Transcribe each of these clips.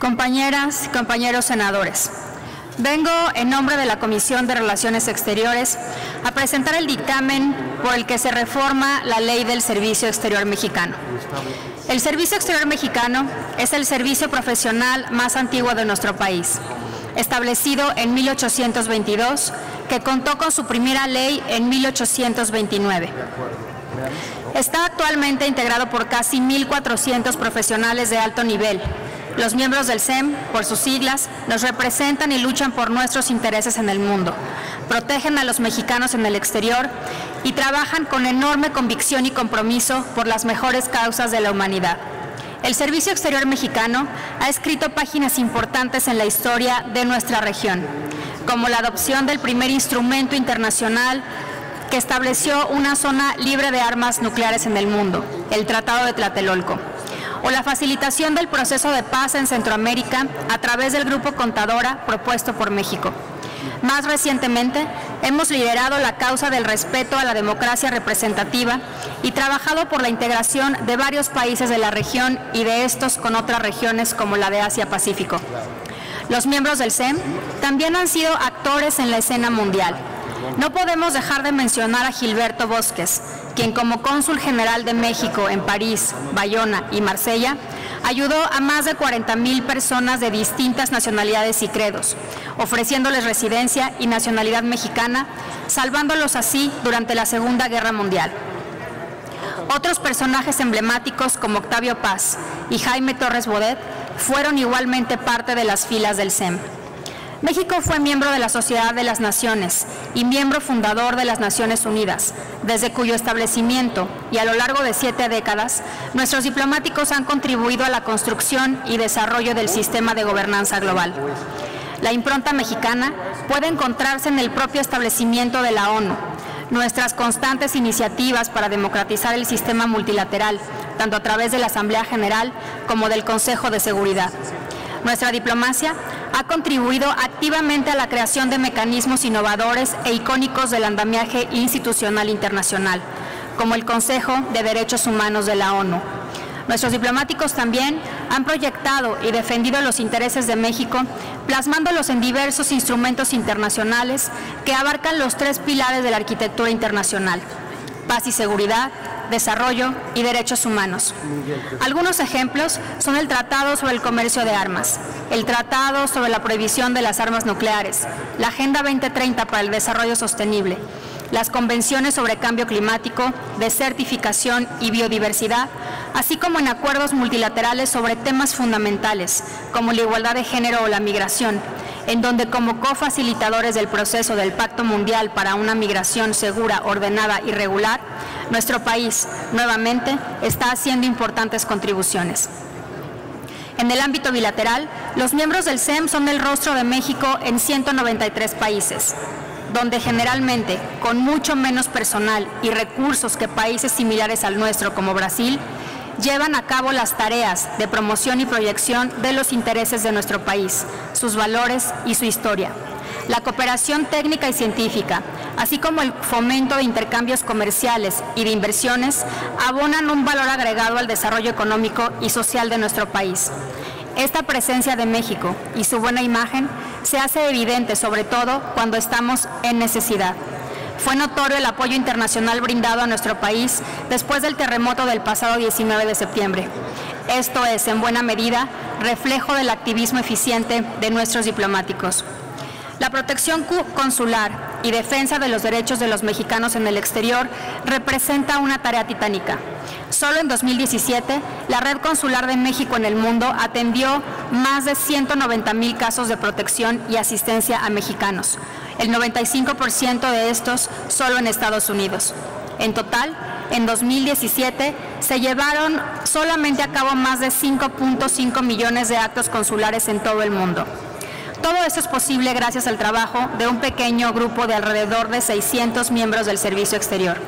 Compañeras y compañeros senadores, vengo en nombre de la Comisión de Relaciones Exteriores a presentar el dictamen por el que se reforma la Ley del Servicio Exterior Mexicano. El Servicio Exterior Mexicano es el servicio profesional más antiguo de nuestro país, establecido en 1822, que contó con su primera ley en 1829. Está actualmente integrado por casi 1,400 profesionales de alto nivel. Los miembros del SEM, por sus siglas, nos representan y luchan por nuestros intereses en el mundo, protegen a los mexicanos en el exterior y trabajan con enorme convicción y compromiso por las mejores causas de la humanidad. El Servicio Exterior Mexicano ha escrito páginas importantes en la historia de nuestra región, como la adopción del primer instrumento internacional que estableció una zona libre de armas nucleares en el mundo, el Tratado de Tlatelolco, o la facilitación del proceso de paz en Centroamérica a través del Grupo Contadora propuesto por México. Más recientemente, hemos liderado la causa del respeto a la democracia representativa y trabajado por la integración de varios países de la región y de estos con otras regiones como la de Asia-Pacífico. Los miembros del SEM también han sido actores en la escena mundial. No podemos dejar de mencionar a Gilberto Bosques, quien como cónsul general de México en París, Bayona y Marsella, ayudó a más de 40,000 personas de distintas nacionalidades y credos, ofreciéndoles residencia y nacionalidad mexicana, salvándolos así durante la Segunda Guerra Mundial. Otros personajes emblemáticos como Octavio Paz y Jaime Torres Bodet fueron igualmente parte de las filas del SEM. México fue miembro de la Sociedad de las Naciones y miembro fundador de las Naciones Unidas, desde cuyo establecimiento y a lo largo de 7 décadas, nuestros diplomáticos han contribuido a la construcción y desarrollo del sistema de gobernanza global. La impronta mexicana puede encontrarse en el propio establecimiento de la ONU, nuestras constantes iniciativas para democratizar el sistema multilateral, tanto a través de la Asamblea General como del Consejo de Seguridad. Nuestra diplomacia ha contribuido activamente a la creación de mecanismos innovadores e icónicos del andamiaje institucional internacional, como el Consejo de Derechos Humanos de la ONU. Nuestros diplomáticos también han proyectado y defendido los intereses de México, plasmándolos en diversos instrumentos internacionales que abarcan los 3 pilares de la arquitectura internacional: paz y seguridad, desarrollo y derechos humanos. Algunos ejemplos son el Tratado sobre el Comercio de Armas, el Tratado sobre la Prohibición de las Armas Nucleares, la Agenda 2030 para el Desarrollo Sostenible, las Convenciones sobre Cambio Climático, Desertificación y Biodiversidad, así como en acuerdos multilaterales sobre temas fundamentales, como la igualdad de género o la migración, en donde como cofacilitadores del proceso del Pacto Mundial para una migración segura, ordenada y regular, nuestro país, nuevamente, está haciendo importantes contribuciones. En el ámbito bilateral, los miembros del SEM son el rostro de México en 193 países, donde generalmente, con mucho menos personal y recursos que países similares al nuestro como Brasil, llevan a cabo las tareas de promoción y proyección de los intereses de nuestro país, sus valores y su historia. La cooperación técnica y científica, así como el fomento de intercambios comerciales y de inversiones, abonan un valor agregado al desarrollo económico y social de nuestro país. Esta presencia de México y su buena imagen se hace evidente sobre todo cuando estamos en necesidad. Fue notorio el apoyo internacional brindado a nuestro país después del terremoto del pasado 19 de septiembre. Esto es, en buena medida, reflejo del activismo eficiente de nuestros diplomáticos. La protección consular y defensa de los derechos de los mexicanos en el exterior representa una tarea titánica. Solo en 2017, la Red Consular de México en el mundo atendió más de 190,000 casos de protección y asistencia a mexicanos, el 95% de estos solo en Estados Unidos. En total, en 2017 se llevaron solamente a cabo más de 5.5 millones de actos consulares en todo el mundo. Todo esto es posible gracias al trabajo de un pequeño grupo de alrededor de 600 miembros del Servicio Exterior.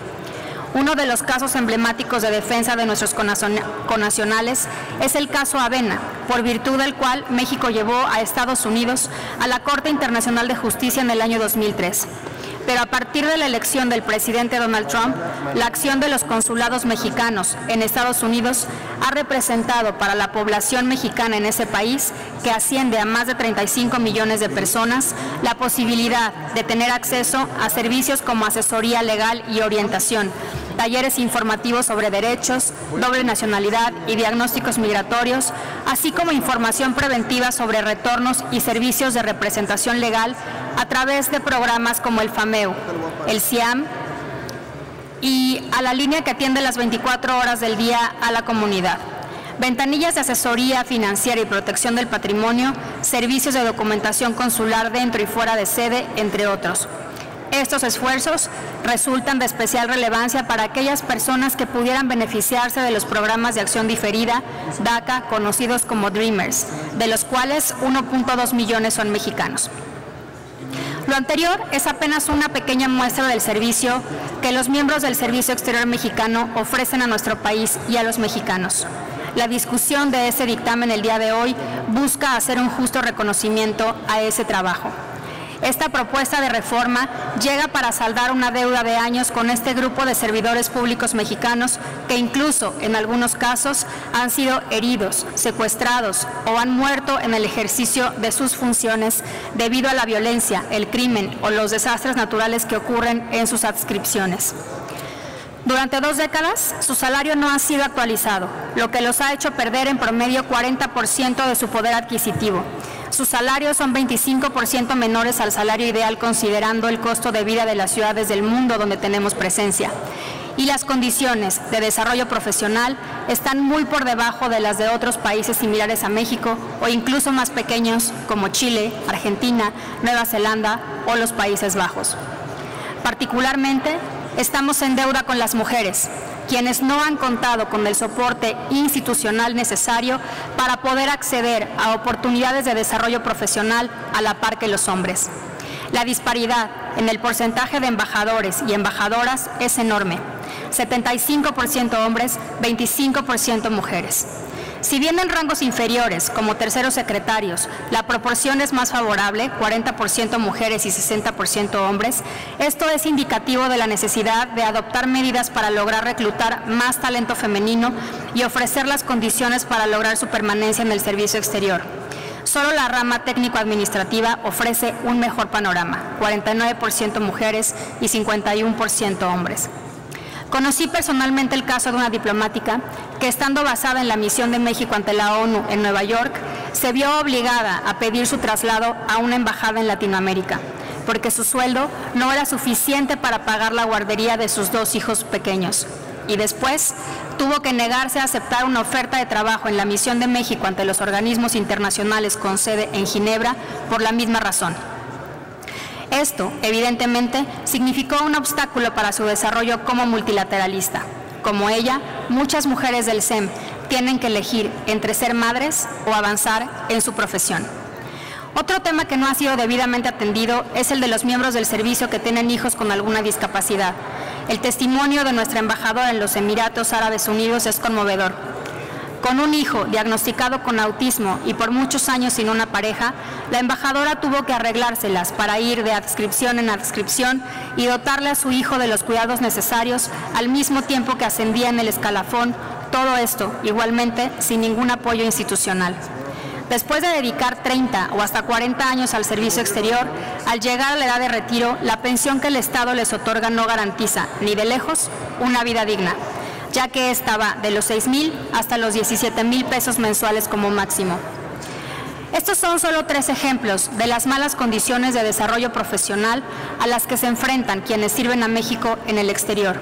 Uno de los casos emblemáticos de defensa de nuestros connacionales es el caso Avena, por virtud del cual México llevó a Estados Unidos a la Corte Internacional de Justicia en el año 2003. pero a partir de la elección del presidente Donald Trump, la acción de los consulados mexicanos en Estados Unidos ha representado para la población mexicana en ese país, que asciende a más de 35 millones de personas, la posibilidad de tener acceso a servicios como asesoría legal y orientación, talleres informativos sobre derechos, doble nacionalidad y diagnósticos migratorios, así como información preventiva sobre retornos y servicios de representación legal a través de programas como el FAMEU, el CIAM y a la línea que atiende las 24 horas del día a la comunidad. Ventanillas de asesoría financiera y protección del patrimonio, servicios de documentación consular dentro y fuera de sede, entre otros. Estos esfuerzos resultan de especial relevancia para aquellas personas que pudieran beneficiarse de los programas de acción diferida, DACA, conocidos como Dreamers, de los cuales 1.2 millones son mexicanos. Lo anterior es apenas una pequeña muestra del servicio que los miembros del Servicio Exterior Mexicano ofrecen a nuestro país y a los mexicanos. La discusión de este dictamen el día de hoy busca hacer un justo reconocimiento a ese trabajo. Esta propuesta de reforma llega para saldar una deuda de años con este grupo de servidores públicos mexicanos que incluso en algunos casos han sido heridos, secuestrados o han muerto en el ejercicio de sus funciones debido a la violencia, el crimen o los desastres naturales que ocurren en sus adscripciones. Durante 2 décadas, su salario no ha sido actualizado, lo que los ha hecho perder en promedio 40% de su poder adquisitivo. Sus salarios son 25% menores al salario ideal considerando el costo de vida de las ciudades del mundo donde tenemos presencia. Y las condiciones de desarrollo profesional están muy por debajo de las de otros países similares a México o incluso más pequeños como Chile, Argentina, Nueva Zelanda o los Países Bajos. Particularmente, estamos en deuda con las mujeres, quienes no han contado con el soporte institucional necesario para poder acceder a oportunidades de desarrollo profesional a la par que los hombres. La disparidad en el porcentaje de embajadores y embajadoras es enorme, 75% hombres, 25% mujeres. Si bien en rangos inferiores, como terceros secretarios, la proporción es más favorable, 40% mujeres y 60% hombres, esto es indicativo de la necesidad de adoptar medidas para lograr reclutar más talento femenino y ofrecer las condiciones para lograr su permanencia en el servicio exterior. Solo la rama técnico-administrativa ofrece un mejor panorama, 49% mujeres y 51% hombres. Conocí personalmente el caso de una diplomática que, estando basada en la misión de México ante la ONU en Nueva York, se vio obligada a pedir su traslado a una embajada en Latinoamérica, porque su sueldo no era suficiente para pagar la guardería de sus 2 hijos pequeños. Y después tuvo que negarse a aceptar una oferta de trabajo en la misión de México ante los organismos internacionales con sede en Ginebra por la misma razón. Esto, evidentemente, significó un obstáculo para su desarrollo como multilateralista. Como ella, muchas mujeres del SEM tienen que elegir entre ser madres o avanzar en su profesión. Otro tema que no ha sido debidamente atendido es el de los miembros del servicio que tienen hijos con alguna discapacidad. El testimonio de nuestra embajadora en los Emiratos Árabes Unidos es conmovedor. Con un hijo diagnosticado con autismo y por muchos años sin una pareja, la embajadora tuvo que arreglárselas para ir de adscripción en adscripción y dotarle a su hijo de los cuidados necesarios al mismo tiempo que ascendía en el escalafón, todo esto igualmente sin ningún apoyo institucional. Después de dedicar 30 o hasta 40 años al servicio exterior, al llegar a la edad de retiro, la pensión que el Estado les otorga no garantiza, ni de lejos, una vida digna, ya que esta va de los 6,000 hasta los 17,000 pesos mensuales como máximo. Estos son solo 3 ejemplos de las malas condiciones de desarrollo profesional a las que se enfrentan quienes sirven a México en el exterior.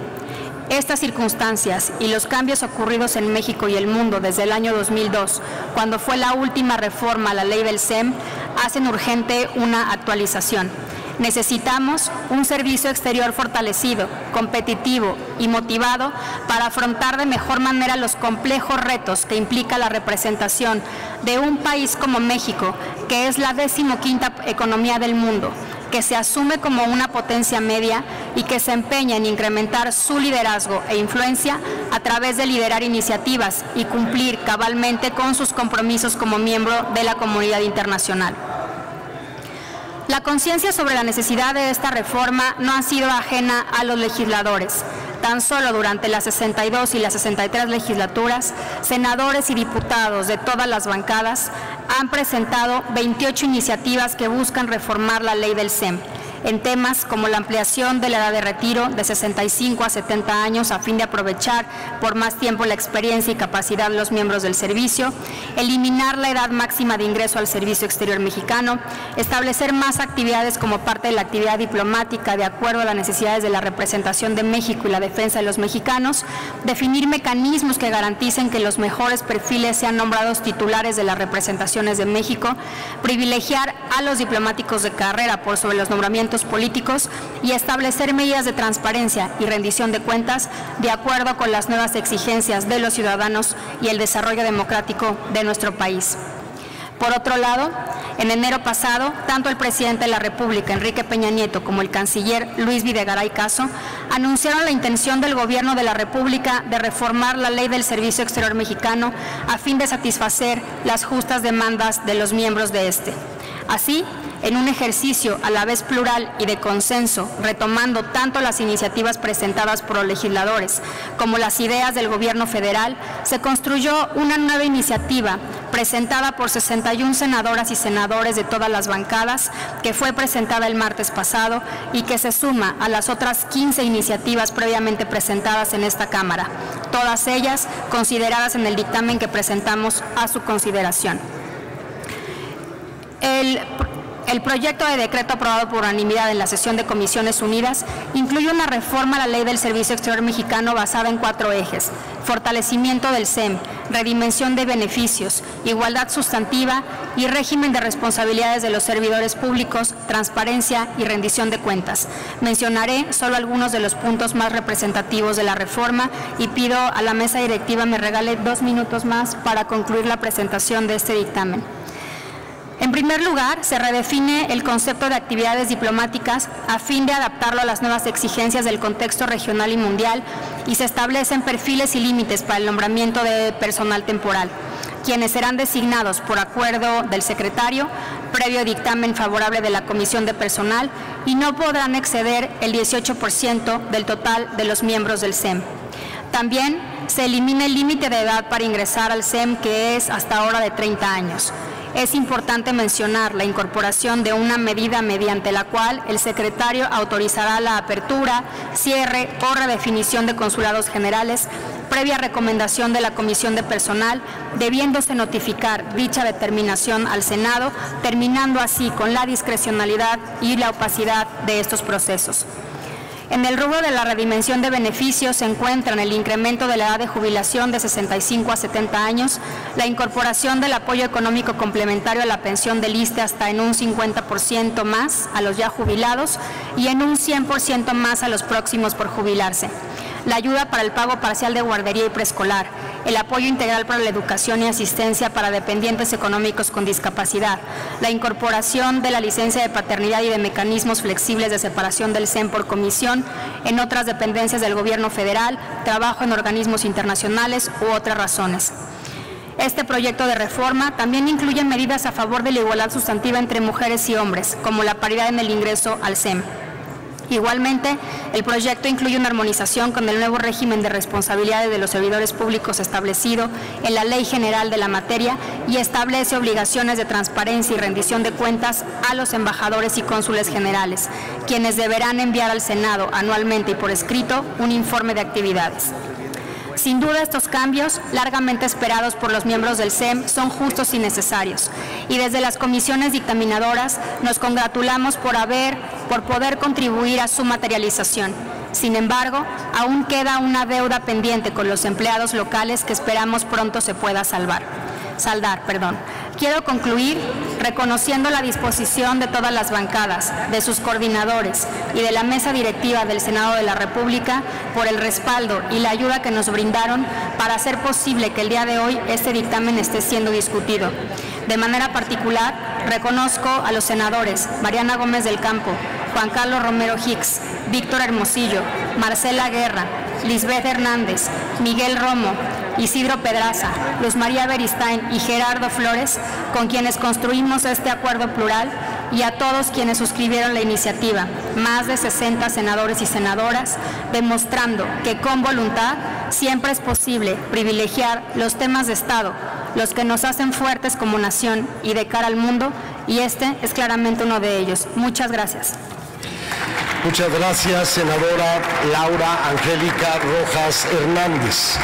Estas circunstancias y los cambios ocurridos en México y el mundo desde el año 2002, cuando fue la última reforma a la ley del SEM, hacen urgente una actualización. Necesitamos un servicio exterior fortalecido, competitivo y motivado para afrontar de mejor manera los complejos retos que implica la representación de un país como México, que es la 15ª economía del mundo, que se asume como una potencia media y que se empeña en incrementar su liderazgo e influencia a través de liderar iniciativas y cumplir cabalmente con sus compromisos como miembro de la comunidad internacional. La conciencia sobre la necesidad de esta reforma no ha sido ajena a los legisladores. Tan solo durante las 62 y las 63 legislaturas, senadores y diputados de todas las bancadas han presentado 28 iniciativas que buscan reformar la ley del SEM, en temas como la ampliación de la edad de retiro de 65 a 70 años a fin de aprovechar por más tiempo la experiencia y capacidad de los miembros del servicio, eliminar la edad máxima de ingreso al servicio exterior mexicano, establecer más actividades como parte de la actividad diplomática de acuerdo a las necesidades de la representación de México y la defensa de los mexicanos, definir mecanismos que garanticen que los mejores perfiles sean nombrados titulares de las representaciones de México, privilegiar a los diplomáticos de carrera por sobre los nombramientos políticos y establecer medidas de transparencia y rendición de cuentas de acuerdo con las nuevas exigencias de los ciudadanos y el desarrollo democrático de nuestro país. Por otro lado, en enero pasado, tanto el presidente de la República, Enrique Peña Nieto, como el canciller Luis Videgaray Caso, anunciaron la intención del Gobierno de la República de reformar la ley del Servicio Exterior Mexicano a fin de satisfacer las justas demandas de los miembros de este. Así, en un ejercicio a la vez plural y de consenso, retomando tanto las iniciativas presentadas por los legisladores como las ideas del Gobierno federal, se construyó una nueva iniciativa presentada por 61 senadoras y senadores de todas las bancadas, que fue presentada el martes pasado y que se suma a las otras 15 iniciativas previamente presentadas en esta Cámara, todas ellas consideradas en el dictamen que presentamos a su consideración. El proyecto de decreto aprobado por unanimidad en la sesión de Comisiones Unidas incluye una reforma a la Ley del Servicio Exterior Mexicano basada en 4 ejes: fortalecimiento del SEM, redimensión de beneficios, igualdad sustantiva y régimen de responsabilidades de los servidores públicos, transparencia y rendición de cuentas. Mencionaré solo algunos de los puntos más representativos de la reforma y pido a la mesa directiva me regale 2 minutos más para concluir la presentación de este dictamen. En primer lugar, se redefine el concepto de actividades diplomáticas a fin de adaptarlo a las nuevas exigencias del contexto regional y mundial y se establecen perfiles y límites para el nombramiento de personal temporal, quienes serán designados por acuerdo del secretario, previo dictamen favorable de la Comisión de Personal y no podrán exceder el 18% del total de los miembros del SEM. También se elimina el límite de edad para ingresar al SEM, que es hasta ahora de 30 años. Es importante mencionar la incorporación de una medida mediante la cual el secretario autorizará la apertura, cierre o redefinición de consulados generales, previa recomendación de la Comisión de Personal, debiéndose notificar dicha determinación al Senado, terminando así con la discrecionalidad y la opacidad de estos procesos. En el rubro de la redimensión de beneficios se encuentran el incremento de la edad de jubilación de 65 a 70 años, la incorporación del apoyo económico complementario a la pensión del ISSSTE hasta en un 50% más a los ya jubilados y en un 100% más a los próximos por jubilarse, la ayuda para el pago parcial de guardería y preescolar, el apoyo integral para la educación y asistencia para dependientes económicos con discapacidad, la incorporación de la licencia de paternidad y de mecanismos flexibles de separación del SEM por comisión en otras dependencias del Gobierno federal, trabajo en organismos internacionales u otras razones. Este proyecto de reforma también incluye medidas a favor de la igualdad sustantiva entre mujeres y hombres, como la paridad en el ingreso al SEM. Igualmente, el proyecto incluye una armonización con el nuevo régimen de responsabilidades de los servidores públicos establecido en la Ley General de la materia y establece obligaciones de transparencia y rendición de cuentas a los embajadores y cónsules generales, quienes deberán enviar al Senado anualmente y por escrito un informe de actividades. Sin duda, estos cambios, largamente esperados por los miembros del SEM, son justos y necesarios, y desde las comisiones dictaminadoras nos congratulamos por poder contribuir a su materialización. Sin embargo, aún queda una deuda pendiente con los empleados locales que esperamos pronto se pueda saldar. Quiero concluir reconociendo la disposición de todas las bancadas, de sus coordinadores y de la mesa directiva del Senado de la República por el respaldo y la ayuda que nos brindaron para hacer posible que el día de hoy este dictamen esté siendo discutido. De manera particular, reconozco a los senadores Mariana Gómez del Campo, Juan Carlos Romero Hicks, Víctor Hermosillo, Marcela Guerra, Lisbeth Hernández, Miguel Romo, Isidro Pedraza, Luz María Beristain y Gerardo Flores, con quienes construimos este acuerdo plural, y a todos quienes suscribieron la iniciativa, más de 60 senadores y senadoras, demostrando que con voluntad siempre es posible privilegiar los temas de Estado, los que nos hacen fuertes como nación y de cara al mundo, y este es claramente uno de ellos. Muchas gracias. Muchas gracias, senadora Laura Angélica Rojas Hernández.